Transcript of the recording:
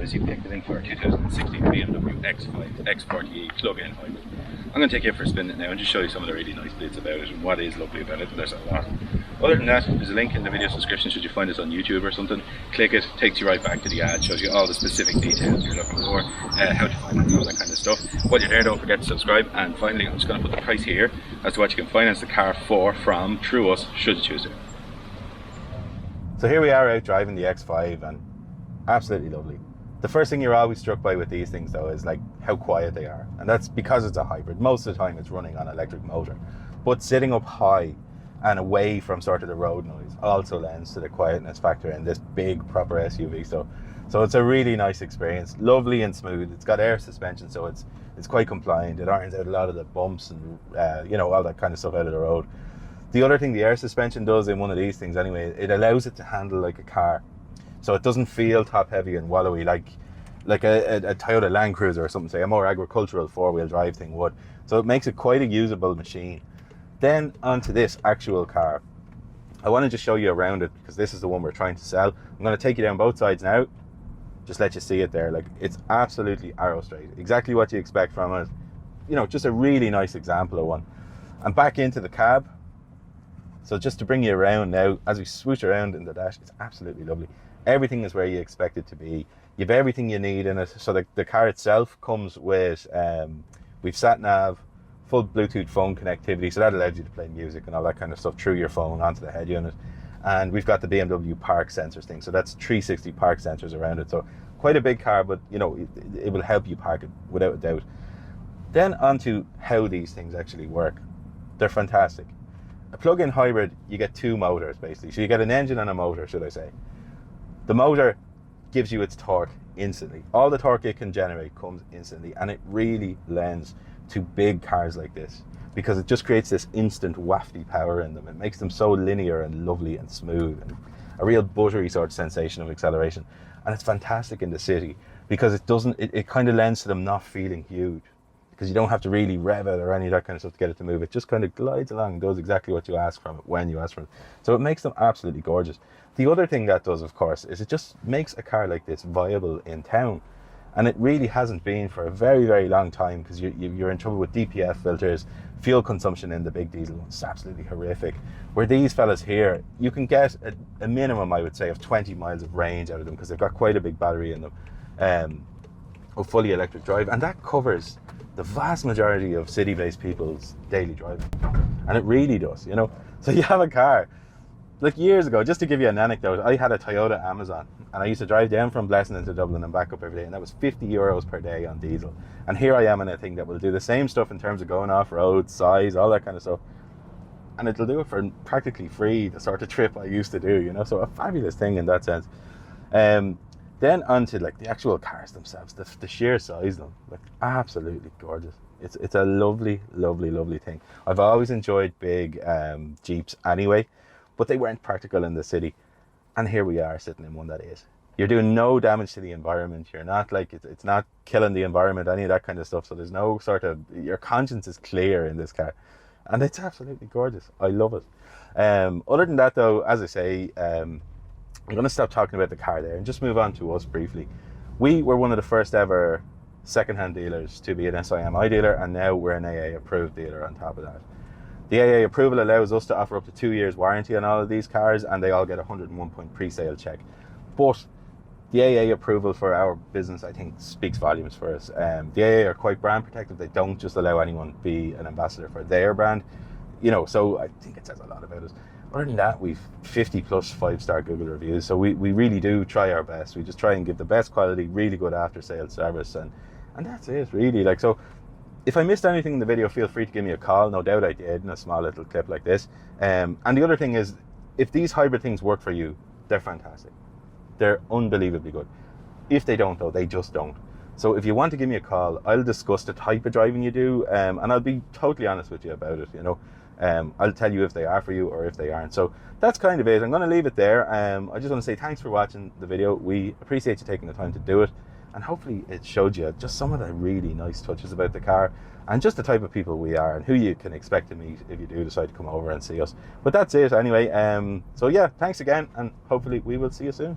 obviously picked the link for our 2016 BMW X5 X40e plug-in hybrid. I'm going to take you for a spin now and just show you some of the really nice bits about it and what is lovely about it. There's a lot. Other than that, there's a link in the video description should you find us on YouTube or something. Click it, takes you right back to the ad, shows you all the specific details you're looking for, how to finance, all that kind of stuff. While you're there, don't forget to subscribe. And finally, I'm just going to put the price here as to what you can finance the car for from through us, should you choose it. So here we are out driving the X5 and absolutely lovely. The first thing you're always struck by with these things though is like how quiet they are, and that's because it's a hybrid. Most of the time it's running on an electric motor, but sitting up high and away from sort of the road noise also lends to the quietness factor in this big proper SUV. So it's a really nice experience, lovely and smooth. It's got air suspension, so it's quite compliant. It irons out a lot of the bumps and you know, all that kind of stuff out of the road. The other thing the air suspension does in one of these things anyway, it allows it to handle like a car. So it doesn't feel top heavy and wallowy like a Toyota Land Cruiser or something, say a more agricultural four-wheel drive thing would. So it makes it quite a usable machine. Then onto this actual car. I want to just show you around it because this is the one we're trying to sell. I'm going to take you down both sides now. Just let you see it there. Like, it's absolutely arrow straight. Exactly what you expect from it. You know, just a really nice example of one. And back into the cab. So just to bring you around now, as we swoosh around in the dash, it's absolutely lovely. Everything is where you expect it to be. You have everything you need in it. So the car itself comes with, we've sat nav, full Bluetooth phone connectivity. So that allows you to play music and all that kind of stuff through your phone onto the head unit. And we've got the BMW park sensors thing. So that's 360 park sensors around it. So quite a big car, but you know, it will help you park it without a doubt. Then onto how these things actually work. They're fantastic. A plug-in hybrid, you get two motors basically. So you get an engine and a motor, should I say. The motor gives you its torque instantly. All the torque it can generate comes instantly, and it really lends to big cars like this because it just creates this instant wafty power in them. It makes them so linear and lovely and smooth and a real buttery sort of sensation of acceleration. And it's fantastic in the city because it kind of lends to them not feeling huge, because you don't have to really rev it or any of that kind of stuff to get it to move. It just kind of glides along and does exactly what you ask from it when you ask for it. So it makes them absolutely gorgeous. The other thing that does, of course, is it just makes a car like this viable in town. And it really hasn't been for a very, very long time, because you're in trouble with DPF filters. Fuel consumption in the big diesel ones is absolutely horrific. Where these fellas here, you can get a minimum, I would say, of 20 miles of range out of them, because they've got quite a big battery in them, of fully electric drive. And that covers the vast majority of city-based people's daily driving. And it really does, you know. So you have a car. Like years ago, just to give you an anecdote, I had a Toyota Amazon and I used to drive down from Blessing into Dublin and back up every day, and that was €50 per day on diesel. And here I am in a thing that will do the same stuff in terms of going off-road, size, all that kind of stuff. And it'll do it for practically free, the sort of trip I used to do, you know, so a fabulous thing in that sense. Then onto like the actual cars themselves, the sheer size of them, like absolutely gorgeous. It's a lovely, lovely, lovely thing. I've always enjoyed big Jeeps anyway, but they weren't practical in the city. And here we are sitting in one that is. You're doing no damage to the environment. You're not like, it's not killing the environment, any of that kind of stuff. So there's no sort of, your conscience is clear in this car. And it's absolutely gorgeous. I love it. Other than that though, as I say, I'm going to stop talking about the car there and just move on to us briefly. We were one of the first ever second-hand dealers to be an SIMI dealer, and now we're an AA approved dealer on top of that. The AA approval allows us to offer up to 2 years warranty on all of these cars, and they all get a 101 point pre-sale check. But the AA approval for our business, I think, speaks volumes for us. The AA are quite brand protective. They don't just allow anyone to be an ambassador for their brand, you know, so I think it says a lot about us. Other than that, we've 50 plus 5-star Google reviews, so we really do try our best. We just try and give the best quality, really good after sales service, and that's it really. Like, so if I missed anything in the video, feel free to give me a call. No doubt I did in a small little clip like this. And the other thing is, if these hybrid things work for you, they're fantastic. They're unbelievably good. If they don't though, they just don't. So if you want to give me a call, I'll discuss the type of driving you do, and I'll be totally honest with you about it, you know. I'll tell you if they are for you or if they aren't. So that's kind of it. I'm going to leave it there. I just want to say thanks for watching the video. We appreciate you taking the time to do it, and hopefully it showed you just some of the really nice touches about the car and just the type of people we are and who you can expect to meet if you do decide to come over and see us. But that's it anyway. So yeah, thanks again, and hopefully we will see you soon.